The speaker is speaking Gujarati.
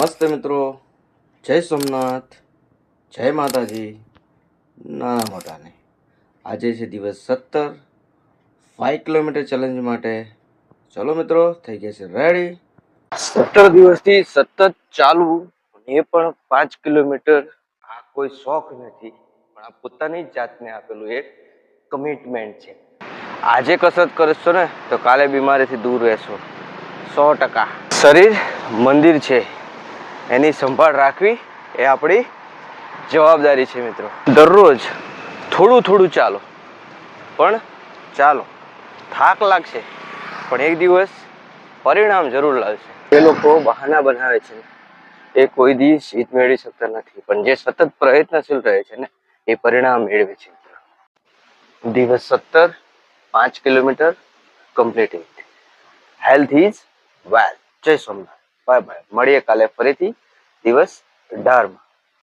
નમસ્તે મિત્રો, જય સોમનાથ, જય માતાજી, નાના મોટાને. આજે છે દિવસ 17, 5 કિલોમીટર ચેલેન્જ માટે. ચલો મિત્રો, થઈ ગયા છે રેડી. 17 દિવસથી સતત ચાલુ, એ પણ 5 કિલોમીટર. આ કોઈ શોખ નથી, પણ આ પોતાની જ જાતને આપેલું એક કમિટમેન્ટ છે. આજે કસરત કરશો ને તો કાલે બીમારીથી દૂર રહેશો 100%. શરીર મંદિર છે, એની સંભાળ રાખવી એ આપણી જવાબદારી છે મિત્રો. દરરોજ થોડું થોડું ચાલો, પણ ચાલો. થાક લાગશે પણ એક દિવસ પરિણામ જરૂર લાવશે. એ લોકો બહાના બનાવે છે એ કોઈ દિવસ જીત મેળવી શકતા નથી, પણ જે સતત પ્રયત્નશીલ રહે છે ને એ પરિણામ મેળવે છે. દિવસ 17, 5 kilometre complete. Health is wealth. જય સોમનાથ, બાય બાય. મળીએ કાલે ફરીથી દિવસ 18માં.